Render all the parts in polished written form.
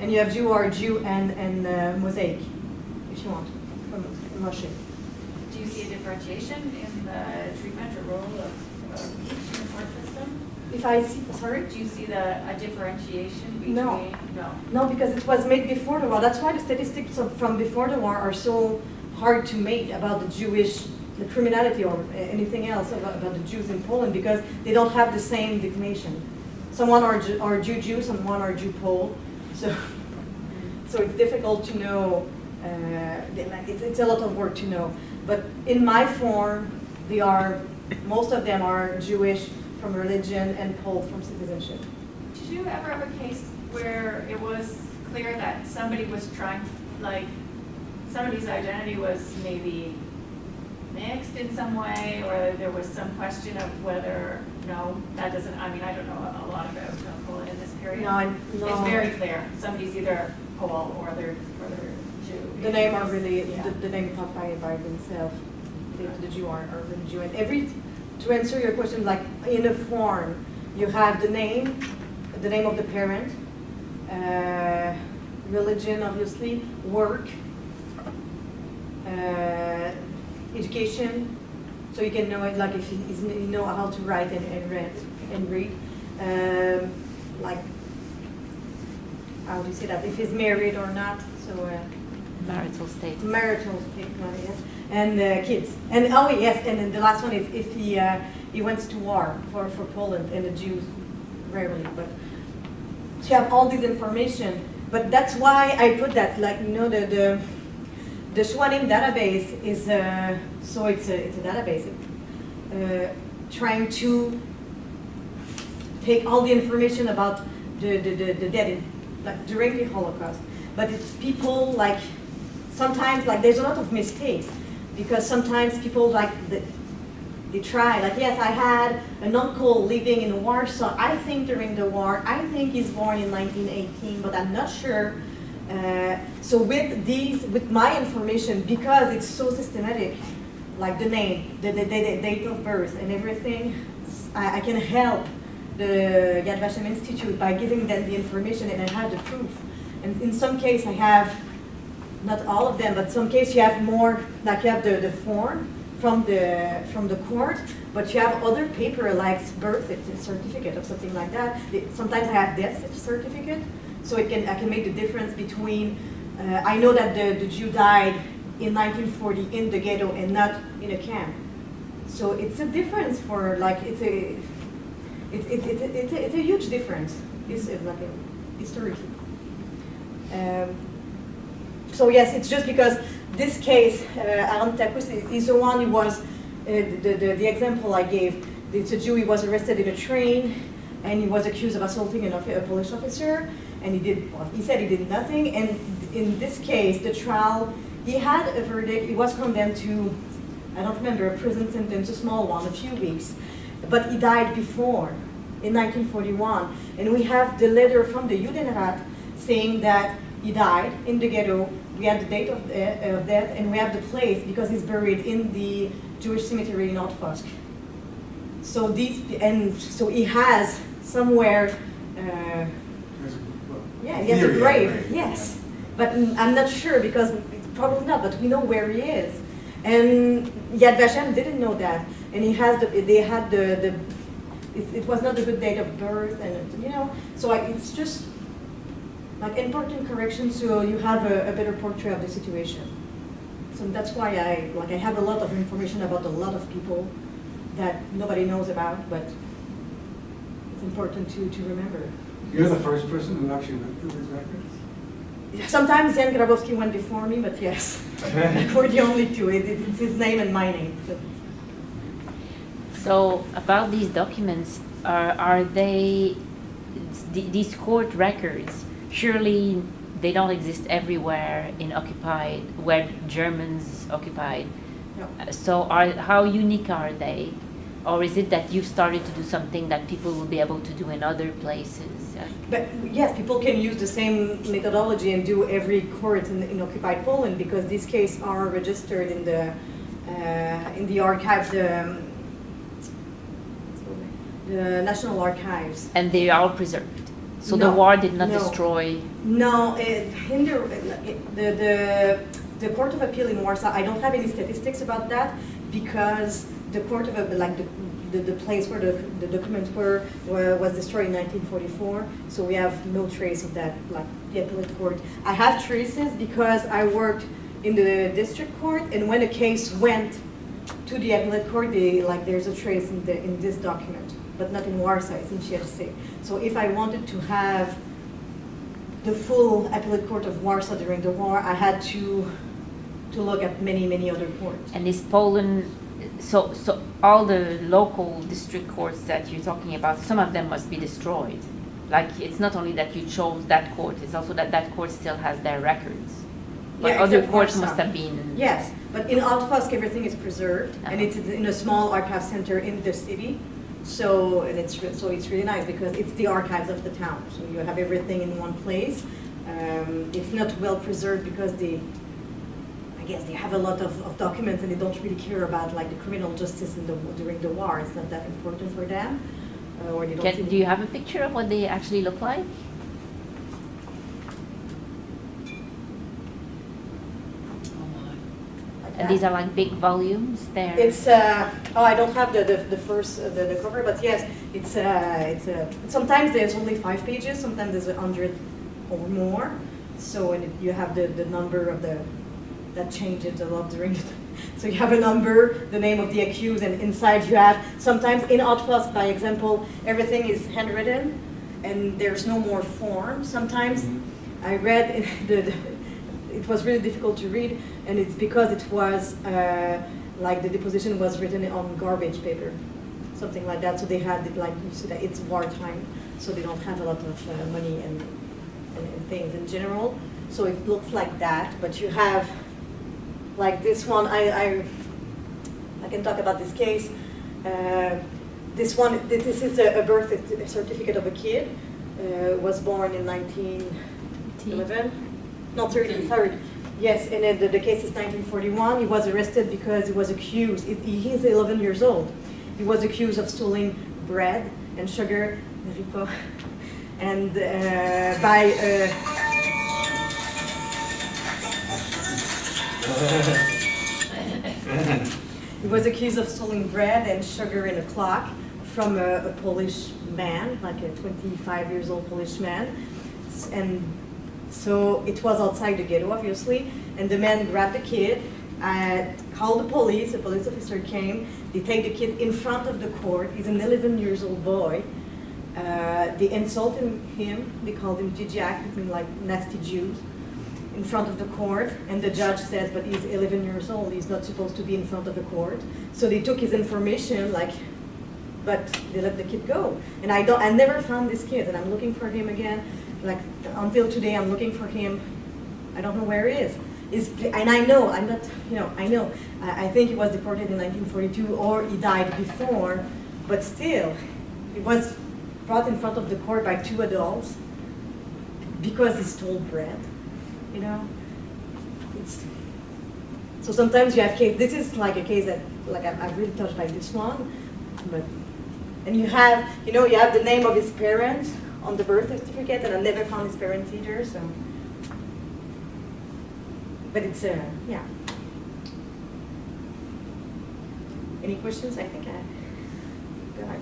And you have Jew or Jew and Mosaic, if you want, from Russia. Do you see a differentiation in the treatment or role of each in the court system? If I see, sorry? Do you see a differentiation between? No. No. No, because it was made before the war. That's why the statistics from before the war are so hard to make about the criminality or anything else about the Jews in Poland, because they don't have the same designation. Someone are Jew, someone are Jew Pole. So it's difficult to know. It's a lot of work to know. But in my form, most of them are Jewish from religion and Pole from citizenship. Did you ever have a case where it was clear that somebody was trying, like, somebody's identity was maybe mixed in some way, or there was some question of whether, no, that doesn't, I mean, I don't know a lot about Poland in this period. No. It's very clear. Somebody's either Pole or they're Jew. The name are really, yeah. the name taught by themselves. The Jew are really Jew. And to answer your question, like in a form, you have the name of the parent, religion, obviously, work, education, so you can know it, like if you know how to write and read, like, how do you say that, if he's married or not, so Marital status. Marital status, yes, and kids, and oh yes, and then the last one is if he went to war for Poland, and the Jews rarely, but so you have all this information, but that's why I put that, like, you know, the Schwannim database is so it's a database trying to take all the information about the dead like during the Holocaust, but it's people like sometimes like there's a lot of mistakes because sometimes people like they try like, yes, I had an uncle living in Warsaw, I think during the war, I think he's born in 1918, but I'm not sure. So with my information, because it's so systematic, like the name, the date of birth and everything, I can help the Yad Vashem Institute by giving them the information, and I have the proof. And in some case I have, not all of them, but some case you have more, like you have the form from the court, but you have other paper like birth certificate or something like that. Sometimes I have death certificate. So I can make the difference between, I know that the Jew died in 1940 in the ghetto and not in a camp. So it's a difference for like, it's a huge difference. It's like historically. So yes, it's just because this case, Aaron Takus is the one who was, the example I gave, it's a Jew, he was arrested in a train and he was accused of assaulting a police officer. And he said he did nothing, and in this case, the trial, he had a verdict, he was condemned to, I don't remember, a prison sentence, a small one, a few weeks, but he died before, in 1941, and we have the letter from the Judenrat saying that he died in the ghetto, we have the date of death, and we have the place, because he's buried in the Jewish cemetery in Otfosk. So so he has somewhere, yeah, he has a grave, yes. But I'm not sure because probably not, but we know where he is. And Yad Vashem didn't know that. And it was not a good date of birth, and you know, so it's just like important correction so you have a better portrait of the situation. So that's why I have a lot of information about a lot of people that nobody knows about, but it's important to remember. You're the first person who actually went through these records? Sometimes Jan Grabowski went before me, but yes, we're the only two. It's his name and my name. So about these documents, are they, these court records, surely they don't exist everywhere in occupied, where Germans occupied. No. So how unique are they? Or is it that you've started to do something that people will be able to do in other places? But yes, people can use the same methodology and do every court in occupied Poland because these cases are registered in the archives, the National Archives. And they are all preserved. So No, the war did not no. destroy. No, the Court of Appeal in Warsaw, I don't have any statistics about that because the Court of like the place where the documents was destroyed in 1944. So we have no trace of that, like the appellate court. I have traces because I worked in the district court, and when a case went to the appellate court, there's a trace in this document, but not in Warsaw, it's in Siersey. So if I wanted to have the full appellate court of Warsaw during the war, I had to look at many other courts. And is Poland, so all the local district courts that you're talking about, some of them must be destroyed. Like, it's not only that you chose that court, it's also that that court still has their records. But Yeah, other except courts Warsaw. must have been. Yes, but in Altfosk everything is preserved, and Uh-huh. it's in a small archive center in the city. So it's really nice because it's the archives of the town. So you have everything in one place. It's not well preserved because I guess they have a lot of documents and they don't really care about like the criminal justice during the war. It's not that important for them. Or they don't. Do you have a picture of what they actually look like? And these are like big volumes. They're. It's I don't have the first the cover, but yes, it's sometimes there's only 5 pages, sometimes there's 100 or more. So you have the number of that changes a lot during the time. So you have a number, the name of the accused, and inside you have sometimes in Altfosk, by example, everything is handwritten, and there's no more form. Sometimes I read it was really difficult to read, and it's because it was like the deposition was written on garbage paper, something like that. So they had like you see that it's wartime, so they don't have a lot of money and things in general. So it looks like that, but you have like this one. I can talk about this case. This one, this is a birth certificate of a kid. Was born in 1911. No, 30, sorry. Yes, and then the case is 1941. He was arrested because he was accused. He's 11 years old. He was accused of stealing bread and sugar, and by. He was accused of stealing bread and sugar and a clock from a Polish man, like a 25 years old Polish man, and. So it was outside the ghetto, obviously, and the man grabbed the kid, called the police. A police officer came. They take the kid in front of the court. He's an 11 years old boy. They insulted him. They called him Dzidziak, which means like nasty Jews, in front of the court. And the judge says, but he's 11 years old. He's not supposed to be in front of the court. So they took his information, but they let the kid go. And I never found this kid, and I'm looking for him again. Like until today, I'm looking for him. I don't know where he is. And I know, I'm not, I know. I think he was deported in 1942 or he died before, but still, he was brought in front of the court by 2 adults because he stole bread, So sometimes you have cases, this is like a case that, like I'm really touched by this one, and you have the name of his parents on the birth certificate, and I never found his parents either, so. But it's, yeah. Any questions? I think go ahead.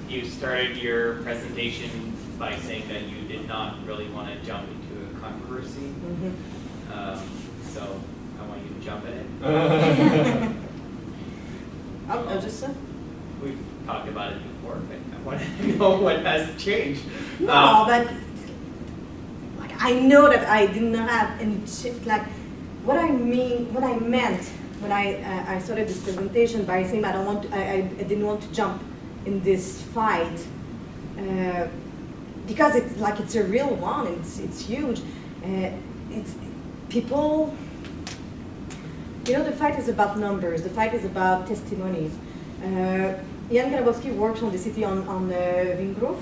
You started your presentation by saying that you did not really want to jump into a controversy. So I want you to jump in it. I'll just We've talked about it before, but I want to know what has changed. No, but like I know that I did not have any shift. Like what I meant when I started this presentation by saying that I didn't want to jump in this fight because it's a real one. It's huge. It's people. The fight is about numbers. The fight is about testimonies. Jan Grabowski works on the city on Wingrów,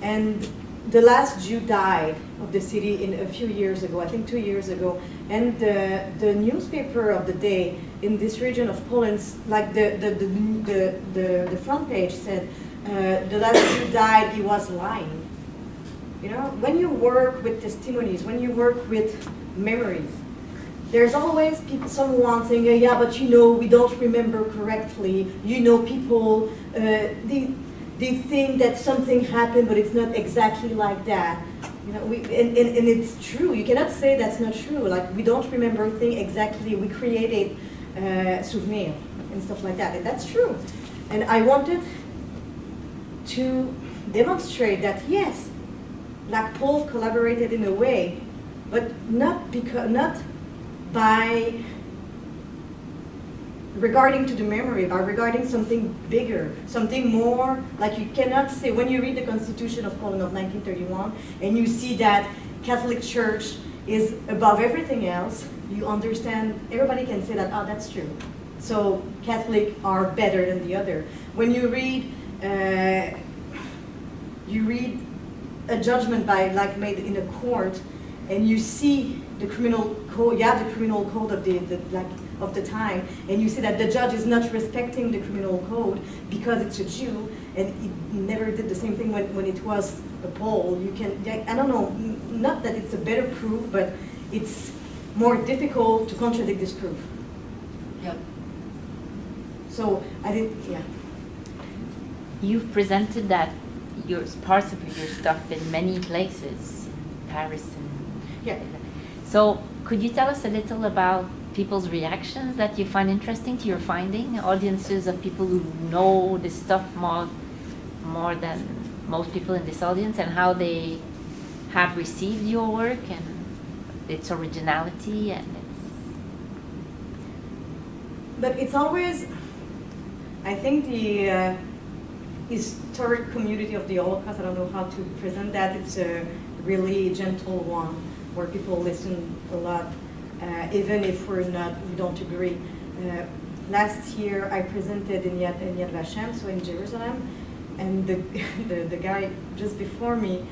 and the last Jew died of the city a few years ago, I think 2 years ago, and the newspaper of the day in this region of Poland, like the front page said, the last Jew died, he was lying. You know, when you work with testimonies, when you work with memories, there's always people, someone saying, yeah, but you know, we don't remember correctly. You know, people, they think that something happened, but it's not exactly like that. You know, and it's true. You cannot say that's not true. Like, we don't remember things exactly. We created souvenirs and stuff like that, and that's true. And I wanted to demonstrate that, yes, like Paul collaborated in a way, but not by regarding to the memory, by regarding something bigger, something more. Like, you cannot say, when you read the Constitution of Poland of 1931 and you see that Catholic Church is above everything else, you understand, everybody can say that, oh, that's true. So Catholic are better than the other. When you read a judgment made in a court, and you see the criminal code, you have the criminal code of the time, and you see that the judge is not respecting the criminal code because it's a Jew, and he never did the same thing when it was a Pole. You can, I don't know, not that it's a better proof, but it's more difficult to contradict this proof. Yep. So I did, yeah. You've presented that parts of your stuff in many places, in Paris and Yeah. So could you tell us a little about people's reactions that you find interesting to your finding? Audiences of people who know this stuff more than most people in this audience, and how they have received your work and its originality and But it's always, I think, the historic community of the Holocaust, I don't know how to present that, it's a really gentle one, where people listen a lot, even if we don't agree. Last year I presented in Yad Vashem, so in Jerusalem, and the guy just before me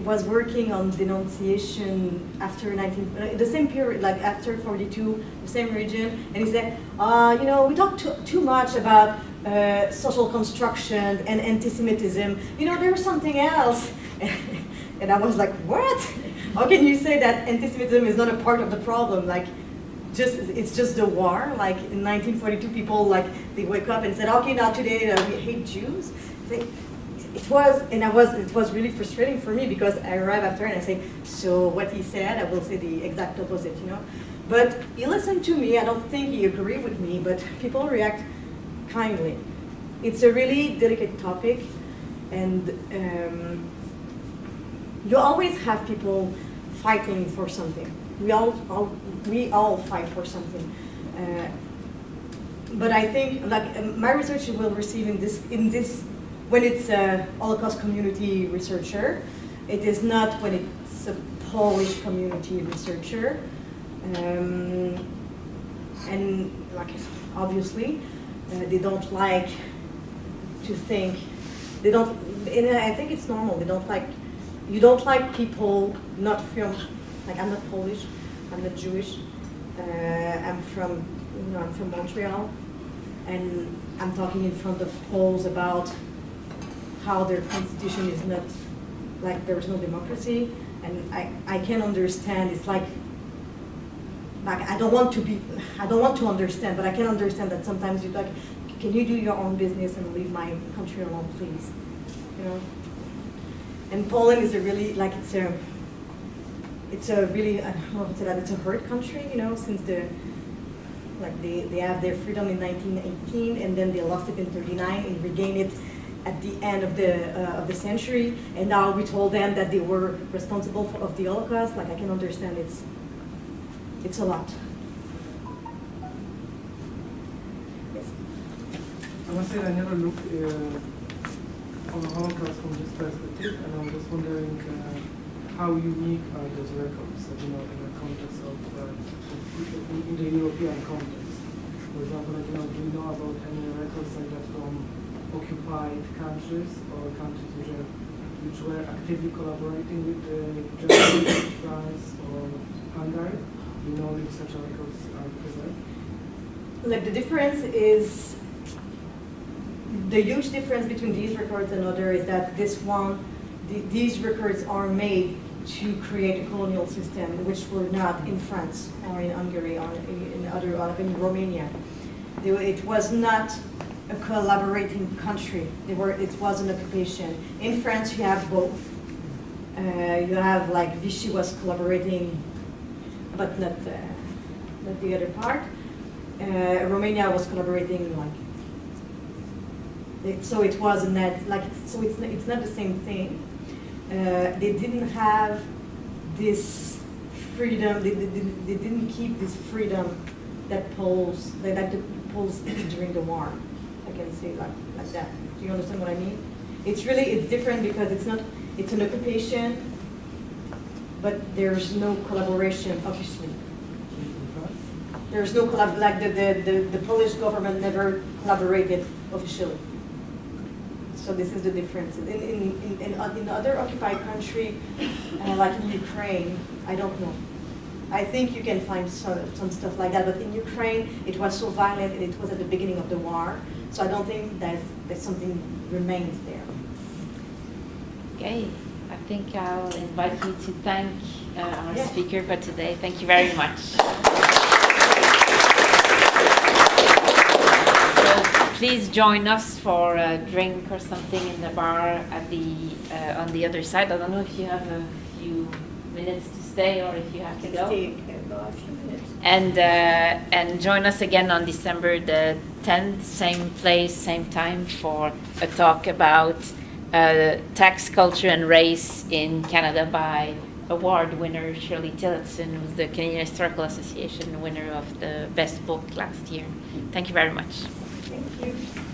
was working on denunciation after the same period, like after 42, the same region, and he said, you know, we talk too much about social construction and anti-Semitism. You know, there's something else. And I was like, what? How can you say that anti-Semitism is not a part of the problem? Like, it's just the war. Like in 1942, people they wake up and said, okay, now today we hate Jews. It was really frustrating for me, because I arrive after and I say, so what he said, I will say the exact opposite, you know. But he listened to me. I don't think he agreed with me, but people react kindly. It's a really delicate topic, and you always have people fighting for something. We all fight for something. But I think, my research will receive in this when it's a Holocaust community researcher. It is not when it's a Polish community researcher. And obviously, they don't like to think. They don't. And I think it's normal. They don't like. You don't like people not from. Like, I'm not Polish. I'm not Jewish. I'm from Montreal, and I'm talking in front of Poles about how their constitution is not, like, there is no democracy, and I can understand. It's like I don't want to understand, but I can understand that sometimes you're like, can you do your own business and leave my country alone, please? You know. And Poland is a really it's a really, I don't know how to say that, it's a hurt country, you know, since they have their freedom in 1918, and then they lost it in 39 and regained it at the end of the century, and now we told them that they were responsible of the Holocaust. Like, I can understand it's a lot. Yes. I must say I never looked on the Holocaust from this perspective, and I'm just wondering how unique are those records, you know, in the context of in the European context. For example, do you know about any records like that from occupied countries or countries which were actively collaborating with Germany, France, or Hungary? Do you know if such records are preserved? Like, the difference is the huge difference between these records and other is that this one, these records are made to create a colonial system, which were not in France or in Hungary or in Romania. It was not a collaborating country. It was an occupation. In France, you have both. You have like Vichy was collaborating, but not the other part. Romania was collaborating like. So it was not like so it's not the same thing. They didn't have this freedom. They didn't keep this freedom that Poles during the war. I can say like that. Do you understand what I mean? It's different because it's an occupation, but there's no collaboration officially. There's no like the Polish government never collaborated officially. So this is the difference. In other occupied country, like in Ukraine, I don't know. I think you can find some stuff like that, but in Ukraine, it was so violent and it was at the beginning of the war. So I don't think that something remains there. Okay, I think I'll invite you to thank our speaker for today. Thank you very much. Please join us for a drink or something in the bar at on the other side. I don't know if you have a few minutes to stay or if you have to go. A few minutes. And join us again on December the 10th, same place, same time, for a talk about tax, culture, and race in Canada by award winner Shirley Tillotson, who's the Canadian Historical Association winner of the best book last year. Thank you very much. Thank you.